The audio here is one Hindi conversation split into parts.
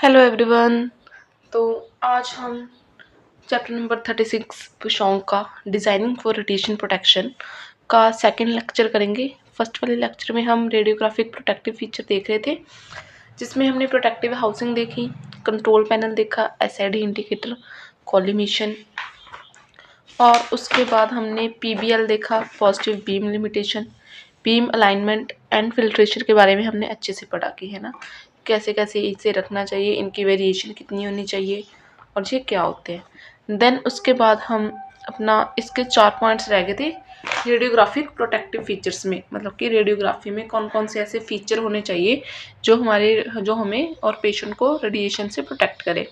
Hello everyone. तो आज हम चैप्टर नंबर 36 पुशोंग का डिज़ाइनिंग फॉर रेडिएशन प्रोटेक्शन का सेकंड लेक्चर करेंगे। फर्स्ट वाले लेक्चर में हम रेडियोग्राफिक प्रोटेक्टिव फीचर देख रहे थे, जिसमें हमने प्रोटेक्टिव हाउसिंग देखी, कंट्रोल पैनल देखा, एसआईडी इंडिकेटर, कॉलिमेशन, और उसके बाद हमने पीबीएल देखा, positive beam limitation, beam alignment and filtration के बारे में हमने अच्छे से पढ़ा कि है ना, कैसे कैसे इसे रखना चाहिए, इनकी वेरिएशन कितनी होनी चाहिए और ये क्या होते हैं। देन उसके बाद हम अपना इसके 4 पॉइंट्स रह गए थे रेडियोग्राफिक प्रोटेक्टिव फीचर्स में, मतलब कि रेडियोग्राफी में कौन कौन से ऐसे फीचर होने चाहिए जो हमें और पेशेंट को रेडिएशन से प्रोटेक्ट करे।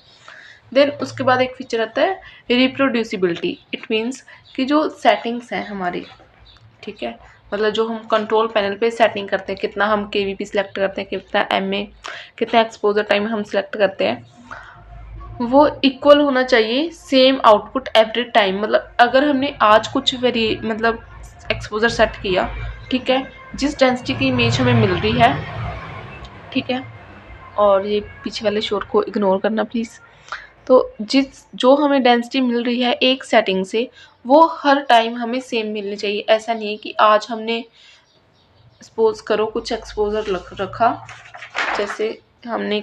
देन उसके बाद एक फीचर आता है रिप्रोड्यूसिबिलिटी। इट मीन्स कि जो सेटिंग्स हैं हमारी, ठीक है, मतलब जो हम कंट्रोल पैनल पे सेटिंग करते हैं, कितना हम केवीपी सिलेक्ट करते हैं, कितना एमए, कितना एक्सपोजर टाइम हम सिलेक्ट करते हैं, वो इक्वल होना चाहिए, सेम आउटपुट एवरी टाइम। मतलब अगर हमने आज कुछ एक्सपोजर सेट किया, ठीक है, जिस डेंसिटी की इमेज हमें मिल रही है, ठीक है, और ये पीछे वाले शोर को इग्नोर करना प्लीज़। तो जो हमें डेंसिटी मिल रही है एक सेटिंग से, वो हर टाइम हमें सेम मिलनी चाहिए। ऐसा नहीं है कि आज हमने सपोज करो कुछ एक्सपोजर रखा, जैसे हमने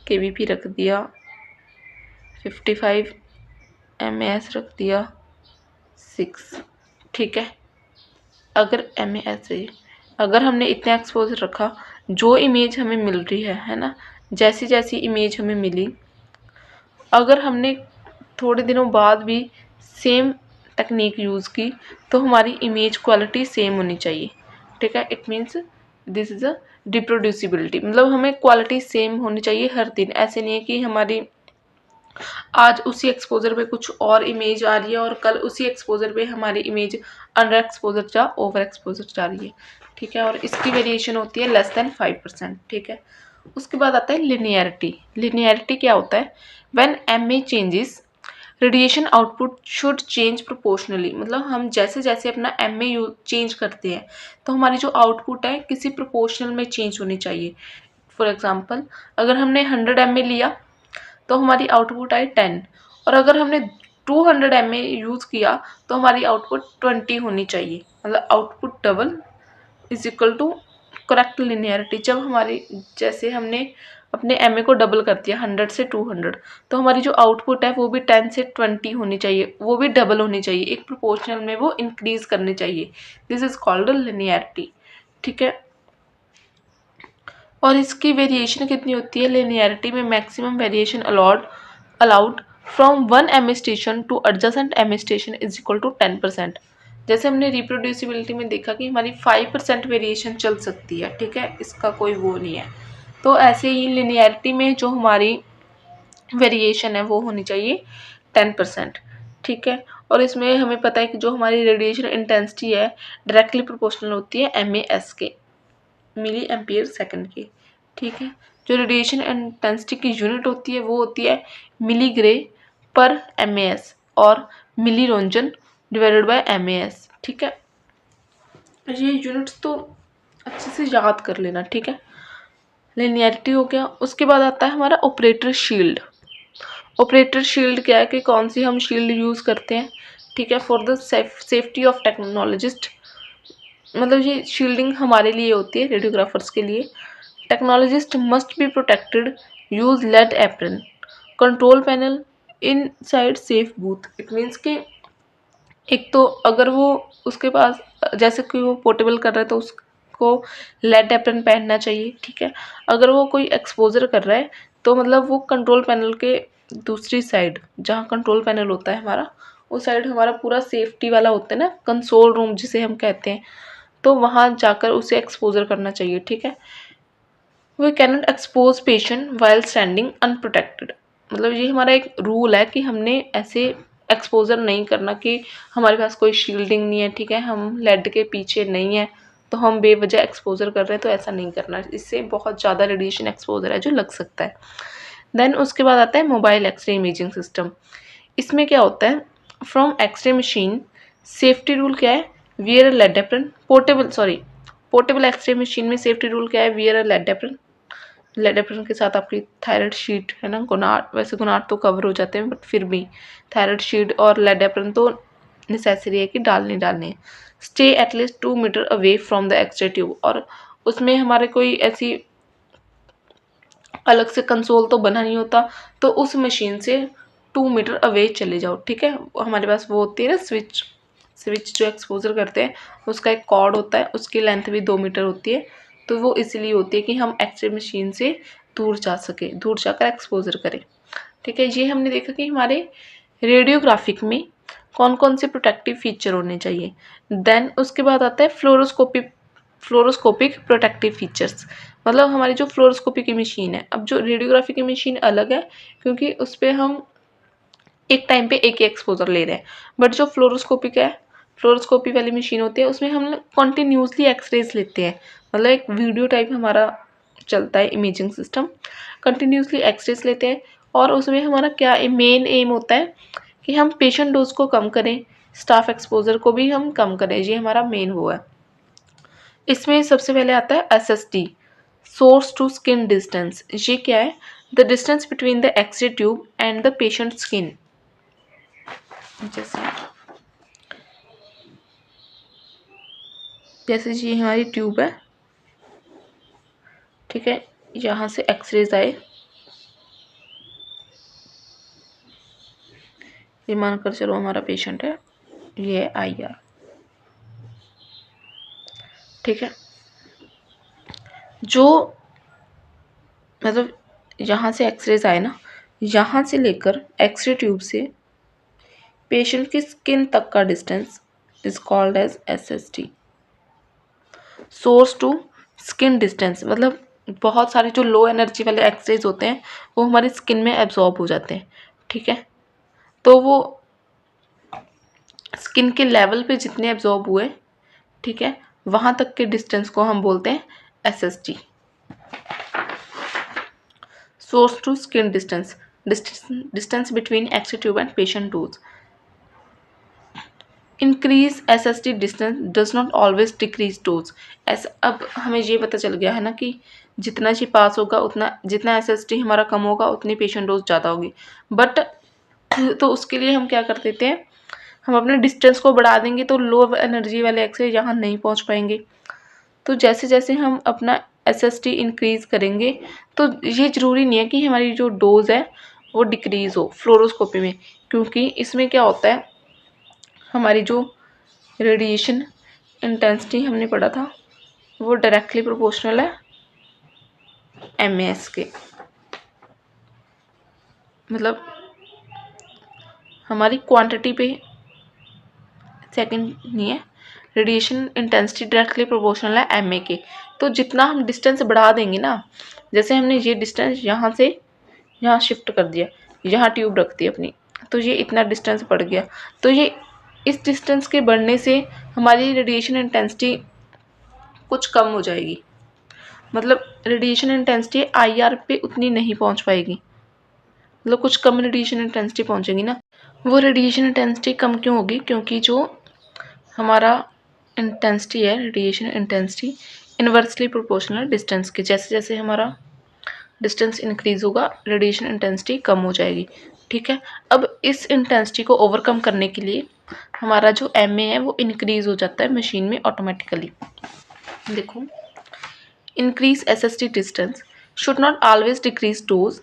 केवीपी रख दिया 55, एमएस रख दिया 6, ठीक है। अगर हमने इतना एक्सपोजर रखा, जो इमेज हमें मिल रही है ना, जैसी जैसी इमेज हमें मिली, अगर हमने थोड़े दिनों बाद भी सेम टेक्निक यूज़ की, तो हमारी इमेज क्वालिटी सेम होनी चाहिए, ठीक है। It means this is a reproducibility, मतलब हमें क्वालिटी सेम होनी चाहिए हर दिन। ऐसे नहीं है कि हमारी आज उसी एक्सपोजर पे कुछ और इमेज आ रही है और कल उसी एक्सपोजर पे हमारी इमेज अंडर एक्सपोजर या ओवर एक्सपोजर जा रही है, ठीक है। और इसकी वेरिएशन होती है लेस देन 5%, ठीक है। उसके बाद आता है लिनियरिटी। लिनियरिटी क्या होता है? When MA changes, radiation output should change proportionally. मतलब हम जैसे जैसे अपना एमए चेंज करते हैं, तो हमारी जो आउटपुट है किसी प्रोपोर्शनल में चेंज होनी चाहिए। फॉर एग्जांपल, अगर हमने 100 एमए लिया तो हमारी आउटपुट आई 10, और अगर हमने 200 एमए यूज़ किया तो हमारी आउटपुट 20 होनी चाहिए। मतलब output double is equal to correct linearity. जब हमारी, जैसे हमने अपने एमए को डबल कर दिया 100 से 200, तो हमारी जो आउटपुट है वो भी 10 से 20 होनी चाहिए, वो भी डबल होनी चाहिए, एक प्रोपोर्शनल में वो इंक्रीज करनी चाहिए। दिस इज कॉल्ड लिनियरिटी, ठीक है। और इसकी वेरिएशन कितनी होती है? लिनियरिटी में maximum variation allowed from 1 MA station to adjacent MA station is equal to 10%। जैसे हमने रिप्रोड्यूसिबिलिटी में देखा कि हमारी 5% वेरिएशन चल सकती है, ठीक है, इसका कोई वो नहीं है। तो ऐसे ही लिनियरिटी में जो हमारी वेरिएशन है वो होनी चाहिए 10%, ठीक है। और इसमें हमें पता है कि जो हमारी रेडिएशन इंटेंसिटी है डायरेक्टली प्रोपोर्शनल होती है एमएएस के, मिली एम्पियर सेकंड की, ठीक है। जो रेडिएशन इंटेंसिटी की यूनिट होती है वो होती है मिलीग्रे पर एमएएस और मिली रोंजन डिवाइडेड बाय एमएएस, ठीक है। ये यूनिट्स तो अच्छे से याद कर लेना, ठीक है। लिनियरिटी हो गया। उसके बाद आता है हमारा ऑपरेटर शील्ड। ऑपरेटर शील्ड क्या है कि कौन सी हम शील्ड यूज़ करते हैं, ठीक है, for the safety of technologist. मतलब ये शील्डिंग हमारे लिए होती है, रेडियोग्राफर्स के लिए। Technologist must be protected, use lead apron, control panel inside safe booth. It means कि एक तो अगर वो उसके पास, जैसे कि वो पोर्टेबल कर रहा है तो उसको लेड एप्रन पहनना चाहिए, ठीक है। अगर वो कोई एक्सपोजर कर रहा है तो मतलब वो कंट्रोल पैनल के दूसरी साइड, जहाँ कंट्रोल पैनल होता है हमारा, उस साइड हमारा पूरा सेफ्टी वाला होता है ना, कंसोल रूम जिसे हम कहते हैं, तो वहाँ जाकर उसे एक्सपोजर करना चाहिए, ठीक है। We cannot expose patient while standing unprotected. मतलब ये हमारा एक रूल है कि हमने ऐसे एक्सपोजर नहीं करना कि हमारे पास कोई शील्डिंग नहीं है, ठीक है, हम लेड के पीछे नहीं है तो हम बेवजह एक्सपोजर कर रहे हैं, तो ऐसा नहीं करना। इससे बहुत ज़्यादा रेडिएशन एक्सपोजर है जो लग सकता है। देन उसके बाद आता है मोबाइल एक्सरे इमेजिंग सिस्टम। इसमें क्या होता है? From x-ray machine safety rule क्या है? Wear a lead apron. Portable x-ray machine में सेफ्टी रूल क्या है? Wear a lead apron, lead apron के साथ आपकी थायराइड शीट है ना, गोनाड, वैसे गोनाड तो कवर हो जाते हैं बट फिर भी थायराइड शीट और लेडाप्रिन तो नेसेसरी है कि डालनी है। Stay at least 2 meter away from the x ray tube, और उसमें हमारे कोई ऐसी अलग से कंसोल तो बना नहीं होता, तो उस मशीन से 2 मीटर अवे चले जाओ, ठीक है। हमारे पास वो होती है ना स्विच जो एक्सपोजर करते हैं, उसका एक कॉर्ड होता है, उसकी लेंथ भी 2 मीटर होती है। तो वो इसलिए होती है कि हम एक्सरे मशीन से दूर जा सके, दूर जाकर एक्सपोजर करें, ठीक है। ये हमने देखा कि हमारे रेडियोग्राफिक में कौन कौन से प्रोटेक्टिव फीचर होने चाहिए। देन उसके बाद आता है फ्लोरोस्कोपिक प्रोटेक्टिव फीचर्स, मतलब हमारी जो फ्लोरोस्कोपी की मशीन है। अब जो रेडियोग्राफी की मशीन अलग है, क्योंकि उस पर हम एक टाइम पे एक ही एक्सपोजर ले रहे हैं, बट जो फ्लोरोस्कोपी वाली मशीन होती है उसमें हम कॉन्टीन्यूसली एक्सरेज लेते हैं, मतलब एक वीडियो टाइप हमारा चलता है इमेजिंग सिस्टम, कंटिन्यूसली एक्सरेज लेते हैं। और उसमें हमारा क्या मेन एम होता है कि हम पेशेंट डोज को कम करें, स्टाफ एक्सपोजर को भी हम कम करें, ये हमारा मेन वो है। इसमें सबसे पहले आता है SSD, source to skin distance. ये क्या है? The distance between the x ray tube and the patient skin. जैसे ये हमारी ट्यूब है, ठीक है, यहाँ से एक्सरेज आए, ये मानकर चलो हमारा पेशेंट है, ये है IR, ठीक है। जो मतलब यहाँ से एक्सरेज आए ना, यहाँ से लेकर एक्सरे ट्यूब से पेशेंट की स्किन तक का distance is called as SSD, source to skin distance. मतलब बहुत सारे जो लो एनर्जी वाले एक्सरेज होते हैं वो हमारी स्किन में एब्जॉर्ब हो जाते हैं, ठीक है। तो वो स्किन के लेवल पे जितने एब्जॉर्ब हुए, ठीक है, वहाँ तक के डिस्टेंस को हम बोलते हैं SSD, source to skin distance, distance between x ray tube and patient dose. Increase SSD distance does not always decrease dose. ऐसा अब हमें ये पता चल गया है ना कि जितना ये पास होगा उतना, जितना SSD हमारा कम होगा उतनी पेशेंट डोज ज़्यादा होगी। बट तो उसके लिए हम क्या कर देते हैं, हम अपने डिस्टेंस को बढ़ा देंगे तो लो एनर्जी वाले एक्सरे यहाँ नहीं पहुँच पाएंगे। तो जैसे जैसे हम अपना SSD इंक्रीज़ करेंगे, तो ये ज़रूरी नहीं है कि हमारी जो डोज़ है वो डिक्रीज़ हो फ्लोरोस्कोपी में, क्योंकि इसमें क्या होता है, हमारी जो रेडिएशन इंटेंसिटी हमने पढ़ा था वो डायरेक्टली प्रोपोर्शनल है MAS के, मतलब हमारी क्वांटिटी पे सेकंड नहीं है, रेडिएशन इंटेंसिटी डायरेक्टली प्रोपोर्शनल है MA के। तो जितना हम डिस्टेंस बढ़ा देंगे ना, जैसे हमने ये डिस्टेंस यहाँ से यहाँ शिफ्ट कर दिया, यहाँ ट्यूब रख दी अपनी, तो ये इतना डिस्टेंस बढ़ गया, तो ये इस डिस्टेंस के बढ़ने से हमारी रेडिएशन इंटेंसिटी कुछ कम हो जाएगी, मतलब रेडिएशन इंटेंसिटी IR पे उतनी नहीं पहुंच पाएगी, मतलब कुछ कम रेडिएशन इंटेंसिटी पहुंचेगी ना। वो रेडिएशन इंटेंसिटी कम क्यों होगी? क्योंकि जो हमारा इंटेंसिटी है, radiation intensity inversely proportional distance के, जैसे जैसे हमारा डिस्टेंस इंक्रीज होगा रेडिएशन इंटेंसिटी कम हो जाएगी, ठीक है। अब इस इंटेंसिटी को ओवरकम करने के लिए हमारा जो MA है वो इंक्रीज हो जाता है मशीन में ऑटोमेटिकली। देखो, increase SSD distance should not always decrease dose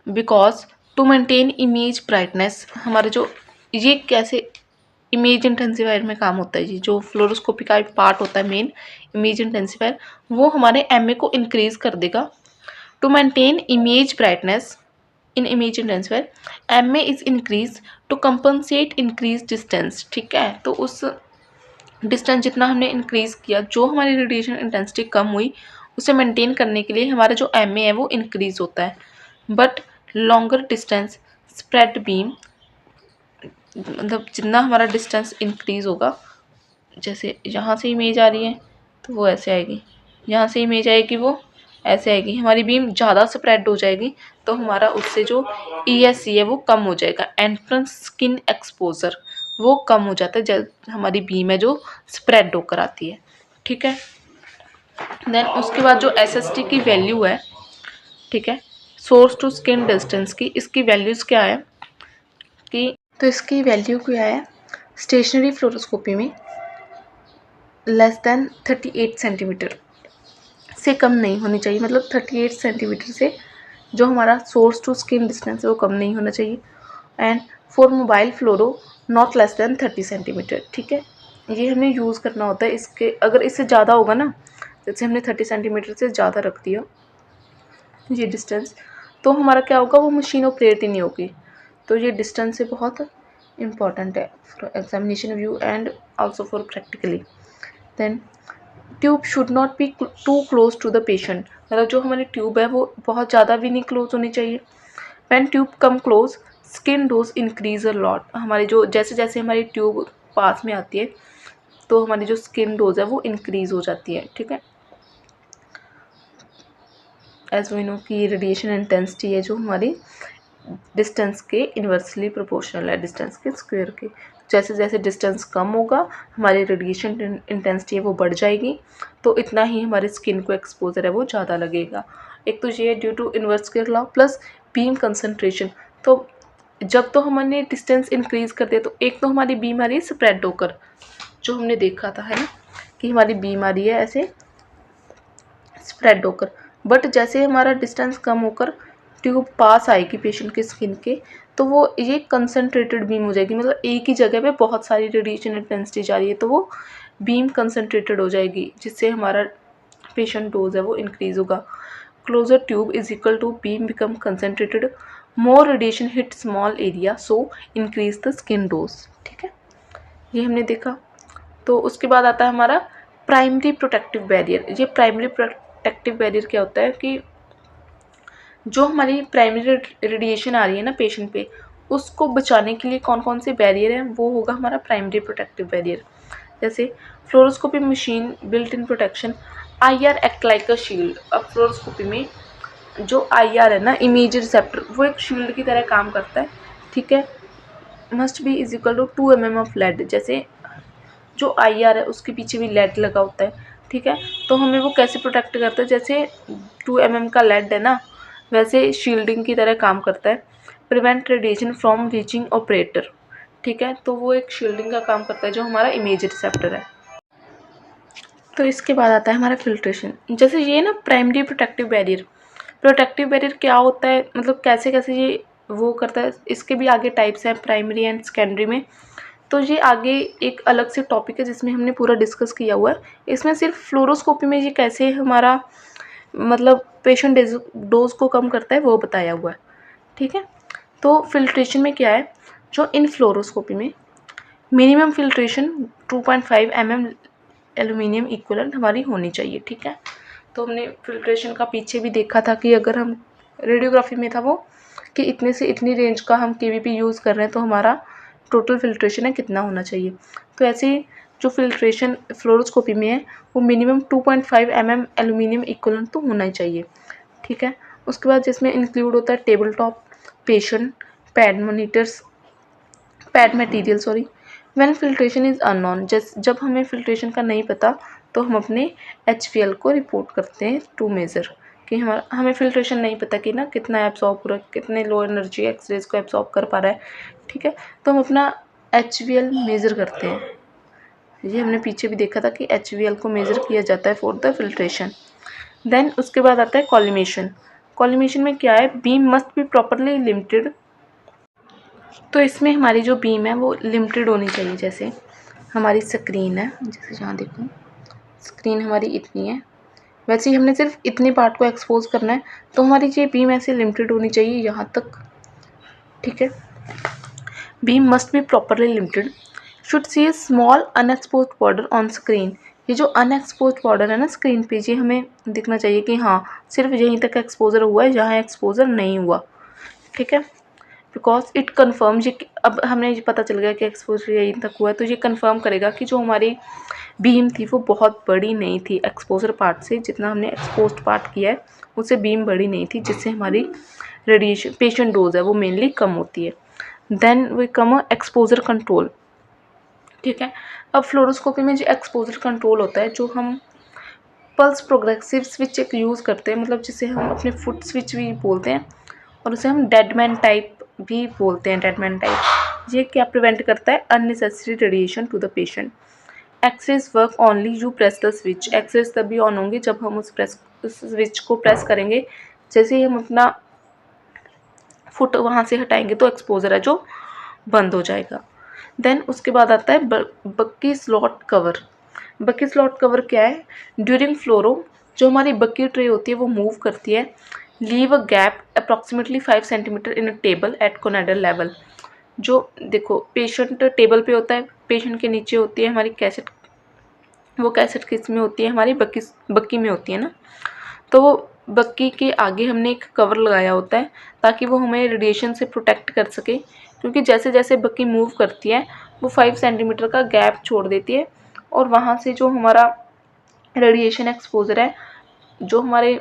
because to maintain image brightness, हमारे जो ये कैसे इमेज इंटेंसिफायर में काम होता है, जी जो फ्लोरोस्कोपी का एक पार्ट होता है मेन इमेज इंटेंसिफायर, वो हमारे MA को इंक्रीज कर देगा। To maintain image brightness in image intensifier MA is increase to compensate increase distance, ठीक है। तो उस डिस्टेंस जितना हमने इंक्रीज़ किया, जो हमारी रेडिएशन इंटेंसिटी कम हुई, उसे मेंटेन करने के लिए हमारा जो MA है वो इंक्रीज़ होता है। But longer distance spread beam, मतलब जितना हमारा डिस्टेंस इंक्रीज़ होगा, जैसे यहाँ से इमेज आ रही है तो वो ऐसे आएगी, यहाँ से इमेज आएगी वो ऐसे आएगी, हमारी बीम ज़्यादा स्प्रेड हो जाएगी, तो हमारा उससे जो ESC है वो कम हो जाएगा, एंट्रेंस स्किन एक्सपोजर वो कम हो जाता है जब हमारी बीम है जो स्प्रेड होकर आती है, ठीक है। देन उसके बाद जो SSD की वैल्यू है ठीक है। सोर्स टू स्किन डिस्टेंस की इसकी वैल्यूज़ क्या है कि, तो इसकी वैल्यू क्या है स्टेशनरी फ्लोरोस्कोपी में लेस देन 38 सेंटीमीटर से कम नहीं होनी चाहिए, मतलब 38 सेंटीमीटर से जो हमारा सोर्स टू स्किन डिस्टेंस है वो कम नहीं होना चाहिए। And for mobile fluoro not less than 30 centimetre, ठीक है। ये हमें यूज़ करना होता है। इसके अगर इससे ज़्यादा होगा ना, जैसे हमने 30 सेंटीमीटर से ज़्यादा रख दिया ये डिस्टेंस, तो हमारा क्या होगा, वो मशीन ऑपरेट ही नहीं होगी। तो ये डिस्टेंस से बहुत इम्पॉर्टेंट है for examination view and also for practically. Then tube should not be too close to the patient, मतलब जो हमारी ट्यूब है वो बहुत ज़्यादा भी नहीं क्लोज होनी चाहिए। When tube come close skin dose increase a lot, हमारी जो जैसे जैसे हमारी ट्यूब पास में आती है तो हमारी जो स्किन डोज है वो इंक्रीज हो जाती है, ठीक है। एज वी नो कि रेडिएशन इंटेंसिटी है जो हमारी डिस्टेंस के इन्वर्सली प्रोपोर्शनल है, डिस्टेंस के स्क्वायर के। जैसे जैसे डिस्टेंस कम होगा हमारी रेडिएशन इंटेंसिटी है वो बढ़ जाएगी, तो इतना ही हमारी स्किन को एक्सपोजर है वो ज़्यादा लगेगा। एक तो ये है due to inverse square law plus beam concentration. तो जब तो हमने डिस्टेंस इंक्रीज कर दिया तो एक तो हमारी बीम आ रही है स्प्रेड होकर, जो हमने देखा था, है ना, कि हमारी बीम आ रही है ऐसे स्प्रेड होकर। बट जैसे हमारा डिस्टेंस कम होकर ट्यूब पास आएगी पेशेंट के स्किन के, तो वो ये कंसनट्रेटेड बीम हो जाएगी, मतलब एक ही जगह पे बहुत सारी रेडिएशन इंटेंसिटी जा रही है, तो वो बीम कंसनट्रेटेड हो जाएगी, जिससे हमारा पेशेंट डोज है वो इंक्रीज होगा। Closer tube is equal to beam become concentrated, more radiation hit small area so increase the skin dose, ठीक है, ये हमने देखा। तो उसके बाद आता है हमारा प्राइमरी प्रोटेक्टिव बैरियर। ये प्राइमरी प्रोटेक्टिव बैरियर क्या होता है कि जो हमारी प्राइमरी रेडिएशन आ रही है ना पेशेंट पे, उसको बचाने के लिए कौन कौन से बैरियर हैं, वो होगा हमारा प्राइमरी प्रोटेक्टिव बैरियर। जैसे fluoroscopy machine built in protection, IR act like a shield. अब फ्लोरोस्कोपी में जो IR है ना, इमेज रिसेप्टर, वो एक शील्ड की तरह काम करता है, ठीक है। Must be is equal to 2 mm of lead, जैसे जो IR है उसके पीछे भी लेड लगा होता है, ठीक है। तो हमें वो कैसे प्रोटेक्ट करता है, जैसे 2 mm का लेड है ना, वैसे शील्डिंग की तरह काम करता है। Prevent radiation from reaching operator, ठीक है, तो वो एक शील्डिंग का काम करता है जो हमारा इमेज रिसेप्टर है। तो इसके बाद आता है हमारा फिल्ट्रेशन। जैसे ये ना primary protective barrier, protective barrier क्या होता है, मतलब कैसे कैसे ये वो करता है, इसके भी आगे टाइप्स हैं प्राइमरी एंड सेकेंडरी में। तो ये आगे एक अलग से टॉपिक है जिसमें हमने पूरा डिस्कस किया हुआ है। इसमें सिर्फ फ्लोरोस्कोपी में ये कैसे हमारा मतलब पेशेंट डोज को कम करता है वो बताया हुआ है, ठीक है। तो फिल्ट्रेशन में क्या है, जो इन फ्लोरोस्कोपी में minimum filtration 2.5 mm aluminium equivalent हमारी होनी चाहिए, ठीक है। तो हमने फिल्ट्रेशन का पीछे भी देखा था कि अगर हम रेडियोग्राफी में था वो कि इतने से इतनी रेंज का हम KVP यूज़ कर रहे हैं तो हमारा टोटल फिल्ट्रेशन है कितना होना चाहिए। तो ऐसे ही जो फिल्ट्रेशन फ्लोरोस्कोपी में है वो मिनिमम 2.5 mm एल्यूमिनियम इक्विवेलेंट तो होना ही चाहिए, ठीक है। उसके बाद जिसमें इंक्लूड होता है table top, patient, pad monitors, pad material sorry. When filtration is unknown, जब हमें फिल्ट्रेशन का नहीं पता तो हम अपने HPL को रिपोर्ट करते हैं टू मेज़र, कि हमें फिल्ट्रेशन नहीं पता कि ना कितना एब्सॉर्ब हो रहा है, कितने लो एनर्जी एक्सरेज को एब्सॉर्ब कर पा रहा है, ठीक है। तो हम अपना HPL मेज़र करते हैं। ये हमने पीछे भी देखा था कि HPL को मेज़र किया जाता है फॉर द फिल्ट्रेशन। देन उसके बाद आता है कॉलिमेशन। कॉलिमेशन में क्या है, beam must be properly limited. तो इसमें हमारी जो बीम है वो लिमिटेड होनी चाहिए। जैसे हमारी स्क्रीन है, जैसे जहाँ देखो स्क्रीन हमारी इतनी है, वैसे ही हमने सिर्फ इतने पार्ट को एक्सपोज करना है, तो हमारी ये बीम ऐसे लिमिटेड होनी चाहिए यहाँ तक, ठीक है। Beam must be properly limited, should see A small unexposed border on screen. ये जो अनएक्सपोज्ड बॉर्डर है ना स्क्रीन पे, ये हमें दिखना चाहिए कि हाँ सिर्फ यहीं तक एक्सपोजर हुआ है, जहाँ एक्सपोजर नहीं हुआ, ठीक है। बिकॉज इट कन्फर्म, ये अब हमें ये पता चल गया कि एक्सपोजर यहीं तक हुआ है, तो ये कन्फर्म करेगा कि जो हमारी बीम थी वो बहुत बड़ी नहीं थी एक्सपोजर पार्ट से, जितना हमने एक्सपोज्ड पार्ट किया है उससे बीम बड़ी नहीं थी, जिससे हमारी रेडिएशन पेशेंट डोज है वो मेनली कम होती है। Then we come exposure control, ठीक है। अब फ्लोरोस्कोपी में जो एक्सपोजर कंट्रोल होता है, जो हम पल्स प्रोग्रेसिव स्विच एक यूज़ करते हैं, मतलब जिसे हम अपने फुट स्विच भी बोलते हैं और उसे हम डेडमैन टाइप भी बोलते हैं, डेडमैन टाइप। ये क्या प्रिवेंट करता है? Unnecessary radiation to the patient. Access work only you press the switch. Access तभी ऑन होंगे जब हम उस स्विच को प्रेस करेंगे। जैसे ही हम अपना फुट वहाँ से हटाएंगे तो एक्सपोजर है जो बंद हो जाएगा। देन उसके बाद आता है बक्की स्लॉट कवर। बक्की स्लॉट कवर क्या है? ड्यूरिंग फ्लोरो जो हमारी बक्की ट्रे होती है वो मूव करती है। Leave a gap approximately 5 centimetre in a table at gonadal level. जो देखो पेशेंट टेबल पे होता है, पेशेंट के नीचे होती है हमारी कैसेट। वो कैसेट किस में होती है? हमारी बक्की में होती है ना। तो वो बक्की के आगे हमने एक कवर लगाया होता है ताकि वो हमें रेडिएशन से प्रोटेक्ट कर सके, क्योंकि जैसे जैसे बक्की मूव करती है वो 5 सेंटीमीटर का गैप छोड़ देती है और वहाँ से जो हमारा रेडिएशन एक्सपोजर है, जो हमारे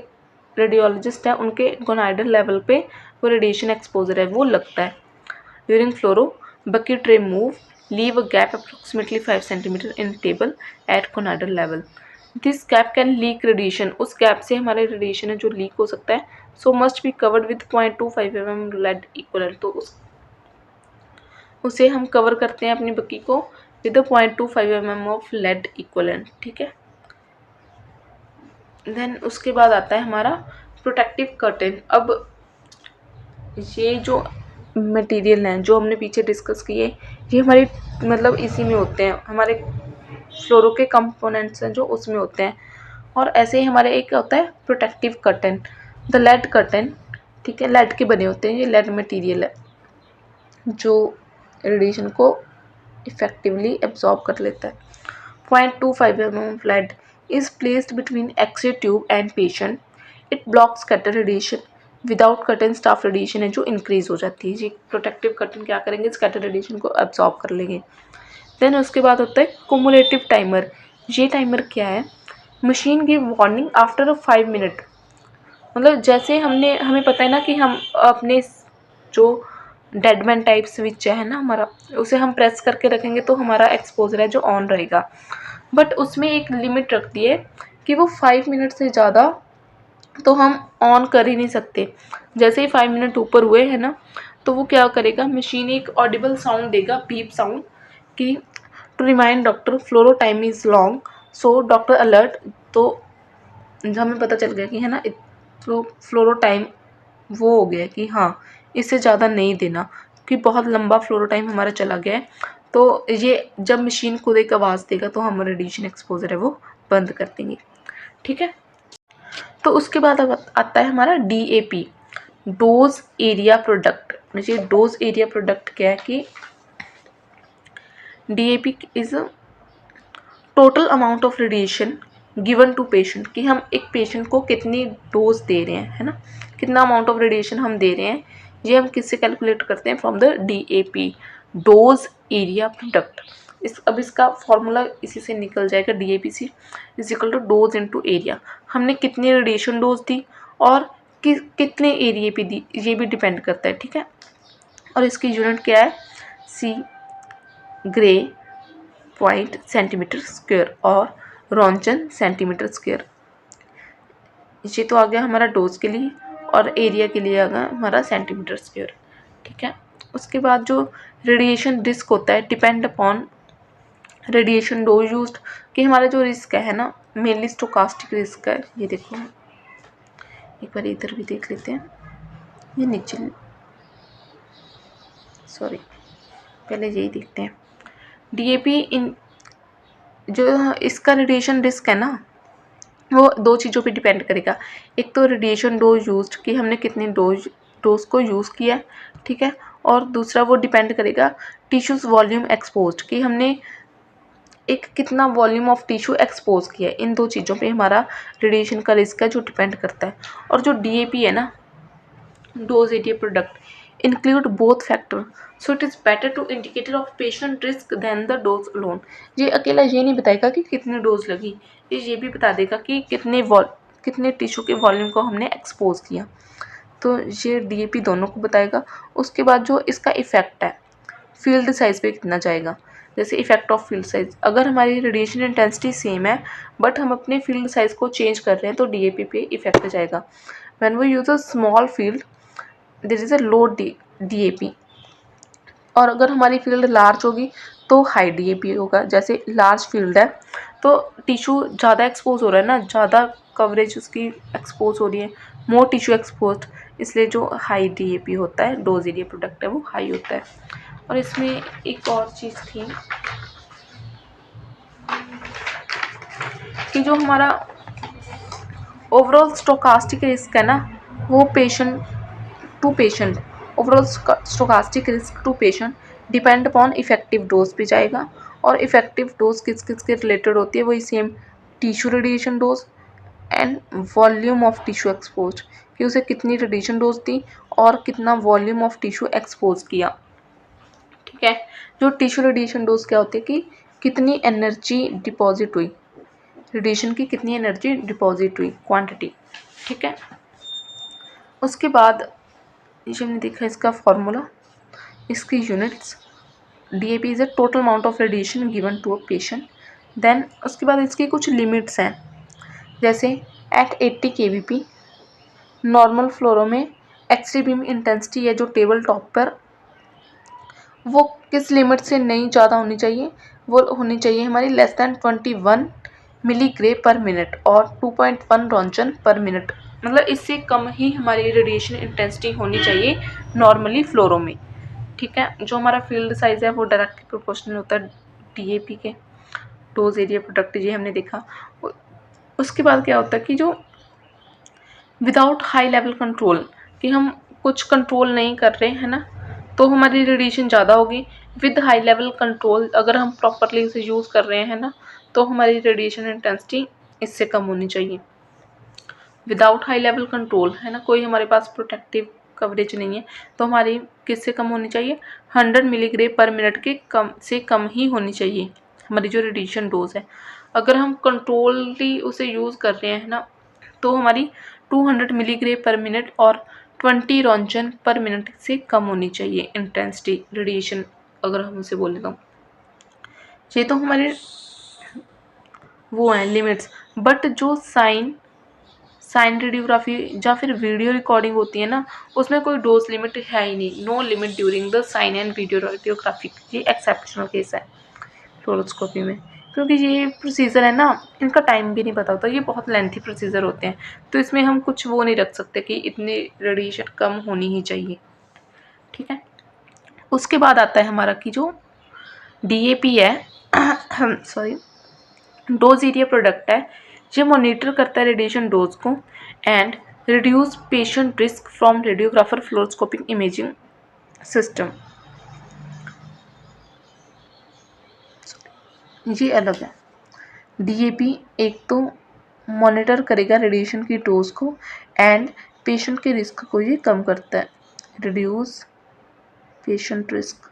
रेडियोलॉजिस्ट हैं उनके गोनाइडल लेवल पे वो रेडिएशन एक्सपोजर है वो लगता है। During fluoro bucky tray move, leave a gap approximately 5 centimetre in table at gonadal level. This gap can leak radiation. उस गैप से हमारे रेडिएशन है जो लीक हो सकता है। So must be covered with 0.25 mm lead equivalent. तो उसे हम कवर करते हैं अपनी बक्की को with 0.25 mm of lead equivalent. ठीक है। देन उसके बाद आता है हमारा प्रोटेक्टिव कर्टेन। अब ये जो मटेरियल हैं जो हमने पीछे डिस्कस किए, ये हमारी मतलब इसी में होते हैं, हमारे फ्लोरो के कंपोनेंट्स हैं जो उसमें होते हैं। और ऐसे ही हमारे एक होता है protective curtain, the lead curtain. ठीक है, लेड के बने होते हैं, ये लेड मटेरियल है जो रेडिएशन को इफेक्टिवली एब्जॉर्ब कर लेता है। 0.25 mm lead is placed between X-ray tube and patient. It blocks scatter radiation. Without curtain staff radiation है जो इंक्रीज हो जाती है। ये प्रोटेक्टिव कर्टन क्या करेंगे? स्कैटर रेडिएशन को एब्जॉर्ब कर लेंगे। देन उसके बाद होता है कुमुलेटिव टाइमर। ये टाइमर क्या है? Machine give warning after 5 minute. मतलब जैसे हमें पता है ना कि हम अपने जो डेडमैन टाइप स्विच है ना हमारा, उसे हम प्रेस करके रखेंगे तो हमारा एक्सपोजर है जो ऑन रहेगा। बट उसमें एक लिमिट रख दी है कि वो 5 मिनट से ज़्यादा तो हम ऑन कर ही नहीं सकते। जैसे ही 5 मिनट ऊपर हुए हैं ना तो वो क्या करेगा? मशीन एक ऑडिबल साउंड देगा, बीप साउंड, कि to remind doctor fluoro time is long, so doctor alert. तो हमें पता चल गया कि है ना, तो फ्लोरो टाइम वो हो गया कि हाँ इससे ज़्यादा नहीं देना, कि बहुत लंबा फ्लोरो टाइम हमारा चला गया है। तो ये जब मशीन खुद एक आवाज़ देगा तो हम रेडिएशन एक्सपोजर है वो बंद कर देंगे। ठीक है। तो उसके बाद अब आता है हमारा DAP, डोज एरिया प्रोडक्ट। मुझे डोज एरिया प्रोडक्ट क्या है कि DAP is total amount of radiation given to patient, कि हम एक पेशेंट को कितनी डोज दे रहे हैं, है ना, कितना अमाउंट ऑफ रेडिएशन हम दे रहे हैं। ये हम किससे कैलकुलेट करते हैं? From the DAP, dose area product. अब इसका फॉर्मूला इसी से निकल जाएगा, DAP से is equal to dose into area. हमने कितनी रेडिएशन डोज दी और कितने एरिया पे दी, ये भी डिपेंड करता है। ठीक है। और इसकी यूनिट क्या है? C grey point centimetre square और रोंचन सेंटीमीटर स्क्वायर। ये तो आ गया हमारा डोज के लिए, और एरिया के लिए आ गया हमारा सेंटीमीटर स्क्वायर। ठीक है। उसके बाद जो रेडिएशन रिस्क होता है depend upon radiation dose used, कि हमारा जो रिस्क है ना मेनली स्टोकास्टिक रिस्क है। ये देखो, एक बार इधर भी देख लेते हैं, ये नीचे, सॉरी पहले यही देखते हैं। DAP इन जो इसका रेडिएशन रिस्क है ना वो दो चीज़ों पे डिपेंड करेगा। एक तो रेडिएशन डोज यूज्ड, कि हमने कितनी डोज को यूज़ किया है। ठीक है। और दूसरा वो डिपेंड करेगा टिश्यूज़ वॉल्यूम एक्सपोज्ड, कि हमने एक कितना वॉल्यूम ऑफ टिश्यू एक्सपोज किया है। इन दो चीज़ों पे हमारा रेडिएशन का रिस्क है जो डिपेंड करता है। और जो DAP है ना, dose area product, include both factor, so it is better to indicator of patient risk than the dose alone। ये अकेला ये नहीं बताएगा कि कितनी डोज लगी, ये भी बता देगा कि कितने टिश्यू के वॉल्यूम को हमने एक्सपोज किया। तो ये DAP दोनों को बताएगा। उसके बाद जो इसका इफ़ेक्ट है फील्ड साइज पे कितना जाएगा, जैसे इफेक्ट ऑफ फील्ड साइज, अगर हमारी रेडिएशन इंटेंसिटी सेम है बट हम अपने फील्ड साइज को चेंज कर रहे हैं तो डीएपी पे इफेक्ट जाएगा। When we use a small field there is a low DAP, और अगर हमारी फील्ड लार्ज होगी तो हाई डीएपी होगा। जैसे लार्ज फील्ड है तो टिश्यू ज़्यादा एक्सपोज हो रहा है ना, ज़्यादा कवरेज उसकी एक्सपोज हो रही है, मोर टिश्यू एक्सपोज, इसलिए जो हाई डीएपी होता है, डोज एरिया प्रोडक्ट है, वो हाई होता है। और इसमें एक और चीज़ थी कि जो हमारा ओवरऑल स्टोकास्टिक रिस्क है ना, वो patient to patient, overall stochastic risk to patient depend upon effective dose पे जाएगा। और इफेक्टिव डोज किस किस के रिलेटेड होती है, वही same tissue radiation dose and volume of tissue expose, कि उसे कितनी रेडिएशन डोज दी और कितना वॉल्यूम ऑफ टिश्यू एक्सपोज किया। ठीक है, जो टिश्यू रेडिएशन डोज क्या होती है कि कितनी एनर्जी डिपॉजिट हुई, रेडिएशन की कितनी एनर्जी डिपॉजिट हुई, क्वांटिटी। ठीक है, उसके बाद ये हमने देखा इसका फॉर्मूला, इसकी units, DAP is a total amount of radiation given to a patient. Then उसके बाद इसकी कुछ लिमिट्स हैं, जैसे एट 80 kbp नॉर्मल फ्लोरो में एक्सरे बीम इंटेंसिटी है जो टेबल टॉप पर, वो किस लिमिट से नहीं ज़्यादा होनी चाहिए, वो होनी चाहिए हमारी लेस दैन 21 मिलीग्रे पर मिनट और 2.1 रॉन्चन पर मिनट, मतलब इससे कम ही हमारी रेडिएशन इंटेंसिटी होनी चाहिए नॉर्मली फ्लोरो में। ठीक है, जो हमारा फील्ड साइज है वो डायरेक्टली प्रोपोर्शनल होता है डीएपी के, डोज एरिया प्रोडक्ट, ये हमने देखा। उसके बाद क्या होता है कि जो विदाउट हाई लेवल कंट्रोल, कि हम कुछ कंट्रोल नहीं कर रहे हैं ना, तो हमारी रेडिएशन ज़्यादा होगी। विद हाई लेवल कंट्रोल, अगर हम प्रॉपरली उसे यूज़ कर रहे हैं ना, तो हमारी रेडिएशन इंटेंसिटी इससे कम होनी चाहिए। विदाउट हाई लेवल कंट्रोल है ना, कोई हमारे पास प्रोटेक्टिव कवरेज नहीं है, तो हमारी किससे कम होनी चाहिए, 100 मिलीग्रे पर मिनट के कम से कम ही होनी चाहिए हमारी जो रेडिएशन डोज है। अगर हम कंट्रोलली उसे यूज़ कर रहे हैं ना, तो हमारी 200 मिलीग्रे पर मिनट और 20 रॉन्चन पर मिनट से कम होनी चाहिए इंटेंसिटी रेडिएशन, अगर हम उसे बोलें तो। ये तो हमारे वो हैं लिमिट्स, बट जो साइन रेडियोग्राफी या फिर वीडियो रिकॉर्डिंग होती है ना, उसमें कोई डोज लिमिट है ही नहीं, no limit during the cine and video radiography. ये एक्सेप्शनल केस है फ्लोरोस्कोपी में, क्योंकि ये प्रोसीजर है ना, इनका टाइम भी नहीं पता होता, ये बहुत लेंथी प्रोसीजर होते हैं, तो इसमें हम कुछ वो नहीं रख सकते कि इतनी रेडिएशन कम होनी ही चाहिए। ठीक है, उसके बाद आता है हमारा कि जो डीएपी है सॉरी डोज एरिया प्रोडक्ट है, ये मॉनिटर करता है रेडिएशन डोज को and reduce patient risk from radiographer fluoroscopic imaging system. ये अलग है, डीएपी एक तो मॉनिटर करेगा रेडिएशन की डोज को एंड पेशेंट के रिस्क को ये कम करता है, रिड्यूस पेशेंट रिस्क।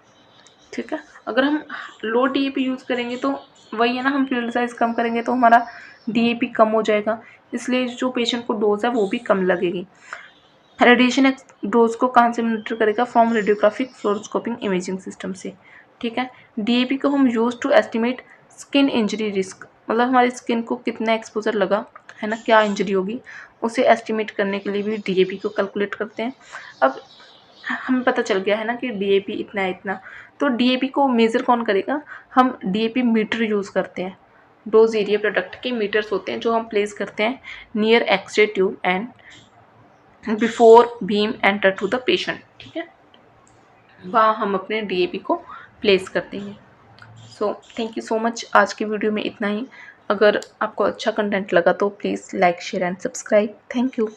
ठीक है, अगर हम लो डीएपी यूज़ करेंगे तो वही है ना, हम फील्ड साइज कम करेंगे तो हमारा डीएपी कम हो जाएगा, इसलिए जो पेशेंट को डोज है वो भी कम लगेगी। रेडिएशन डोज को कहाँ से मॉनिटर करेगा, from radiographic fluoroscopic imaging system से। ठीक है, डीएपी को हम use to estimate skin injury risk, मतलब हमारी स्किन को कितना एक्सपोजर लगा है ना, क्या इंजरी होगी, उसे एस्टिमेट करने के लिए भी डीएपी को कैलकुलेट करते हैं। अब हमें पता चल गया है ना कि डीएपी इतना है इतना, तो डीएपी को मेज़र कौन करेगा, हम डीएपी मीटर यूज़ करते हैं, डोज एरिया प्रोडक्ट के मीटर्स होते हैं जो हम प्लेस करते हैं near x ray tube and before beam enter to the patient. ठीक है, वहाँ हम अपने डीएपी को प्लेस करते हैं। So thank you so much, आज की वीडियो में इतना ही। अगर आपको अच्छा कंटेंट लगा तो please like share and subscribe. Thank you.